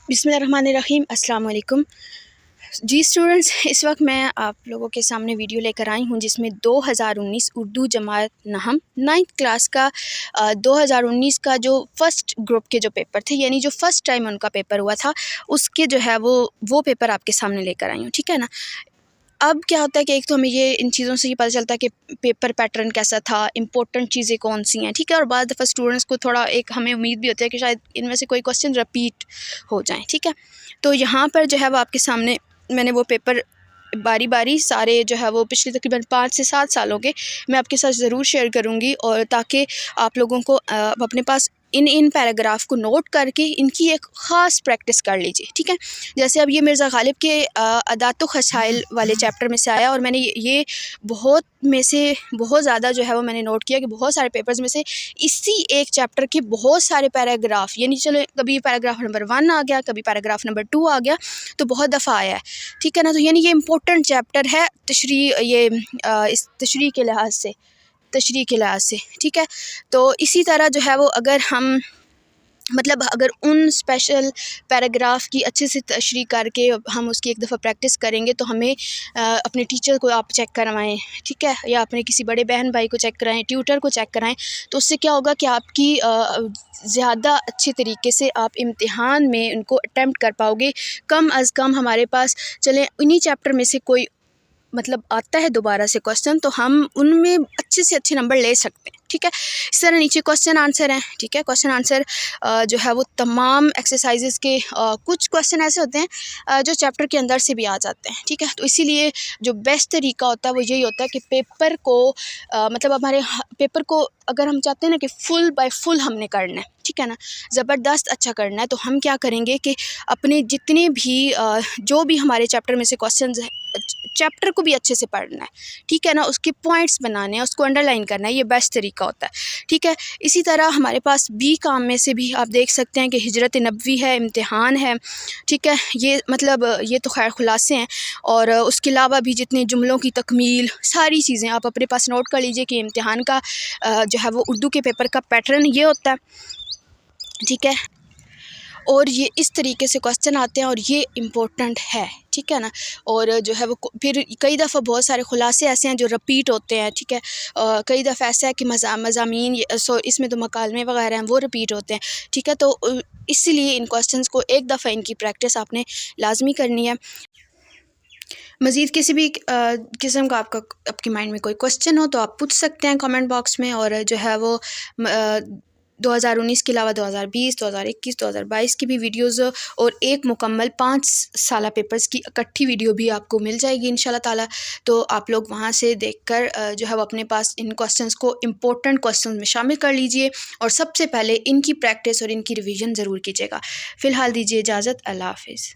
बिस्मिल्लाहिर्रहमानिर्रहीम, अस्सलाम वालेकुम जी स्टूडेंट्स। इस वक्त मैं आप लोगों के सामने वीडियो लेकर आई हूँ जिसमें 2019 उर्दू जमात नहम 9th क्लास का 2019 का जो फ़र्स्ट ग्रुप के जो पेपर थे, यानी जो फ़र्स्ट टाइम उनका पेपर हुआ था, उसके जो है वो पेपर आपके सामने लेकर आई हूँ। ठीक है ना। अब क्या होता है कि एक तो हमें ये इन चीज़ों से ये पता चलता है कि पेपर पैटर्न कैसा था, इंपॉर्टेंट चीज़ें कौन सी हैं। ठीक है। और बाद दफ़ा स्टूडेंट्स को थोड़ा एक हमें उम्मीद भी होती है कि शायद इनमें से कोई क्वेश्चन रिपीट हो जाएं। ठीक है। तो यहाँ पर जो है वो आपके सामने मैंने वो पेपर बारी बारी सारे जो है वो पिछले तकरीबन 5 से 7 सालों के मैं आपके साथ ज़रूर शेयर करूँगी, और ताकि आप लोगों को अपने पास इन पैराग्राफ को नोट करके इनकी एक ख़ास प्रैक्टिस कर लीजिए। ठीक है। जैसे अब ये मिर्ज़ा गालिब के अदात व खसाइल वाले चैप्टर में से आया, और मैंने ये बहुत ज़्यादा जो है वो मैंने नोट किया कि बहुत सारे पेपर्स में से इसी एक चैप्टर के बहुत सारे पैराग्राफ, यानी चलो कभी पैराग्राफ नंबर 1 आ गया, कभी पैराग्राफ नंबर 2 आ गया, तो बहुत दफ़ा आया है। ठीक है ना। तो यानी ये इम्पोर्टेंट चैप्टर है इस तशरीह के लिहाज से। ठीक है। तो इसी तरह जो है वो अगर हम अगर उन स्पेशल पैराग्राफ की अच्छे से तशरीह करके हम उसकी एक दफ़ा प्रैक्टिस करेंगे, तो हमें अपने टीचर को आप चेक करवाएं। ठीक है। या अपने किसी बड़े बहन भाई को चेक कराएं, ट्यूटर को चेक कराएं, तो उससे क्या होगा कि आपकी ज़्यादा अच्छे तरीके से आप इम्तिहान में उनको अटैम्प्ट कर पाओगे। कम अज़ कम हमारे पास चलें उन्हीं चैप्टर में से कोई आता है दोबारा से क्वेश्चन, तो हम उनमें अच्छे से अच्छे नंबर ले सकते हैं। ठीक है। इस तरह नीचे क्वेश्चन आंसर हैं। ठीक है। क्वेश्चन आंसर जो है वो तमाम एक्सरसाइजेस के कुछ क्वेश्चन ऐसे होते हैं जो चैप्टर के अंदर से भी आ जाते हैं। ठीक है। तो इसीलिए जो बेस्ट तरीका होता है वो यही होता है कि पेपर को हमारे पेपर को अगर हम चाहते हैं ना कि फुल बाय फुल हमने करना है, ठीक है ना, ज़बरदस्त अच्छा करना है, तो हम क्या करेंगे कि अपने जितने भी जो भी हमारे चैप्टर में से क्वेश्चंस हैं, चैप्टर को भी अच्छे से पढ़ना है। ठीक है ना। उसके पॉइंट्स बनाने हैं, उसको अंडरलाइन करना है, ये बेस्ट तरीका होता है। ठीक है। इसी तरह हमारे पास बी काम में से भी आप देख सकते हैं कि हिजरत नबवी है, इम्तिहान है। ठीक है। ये तो खैर खुलासे हैं, और उसके अलावा भी जितने जुमलों की तकमील, सारी चीज़ें आप अपने पास नोट कर लीजिए कि इम्तिहान का जो है वो उर्दू के पेपर का पैटर्न ये होता है। ठीक है। और ये इस तरीके से क्वेश्चन आते हैं, और ये इम्पोर्टेंट है। ठीक है ना। और जो है वो फिर कई दफ़ा बहुत सारे खुलासे ऐसे हैं जो रिपीट होते हैं। ठीक है। कई दफ़ा ऐसा है कि मज़ामीन इसमें तो मकालमे वगैरह हैं वो रिपीट होते हैं। ठीक है। तो इसलिए इन क्वेश्चंस को एक दफ़ा इनकी प्रैक्टिस आपने लाजमी करनी है। मज़ीद किसी भी किस्म का आपके माइंड में कोई क्वेश्चन हो तो आप पूछ सकते हैं कमेंट बॉक्स में, और जो है वो 2019 के अलावा 2020, 2021, 2022 की भी वीडियोज़ और एक मुकम्मल 5 साला पेपर्स की इकट्ठी वीडियो भी आपको मिल जाएगी इंशाल्लाह ताला। तो आप लोग वहाँ से देखकर जो है वो अपने पास इन क्वेश्चंस को इम्पोर्टेंट क्वेश्चंस में शामिल कर लीजिए, और सबसे पहले इनकी प्रैक्टिस और इनकी रिवीजन ज़रूर कीजिएगा। फ़िलहाल दीजिए इजाज़त। अल्लाह हाफ़िज़।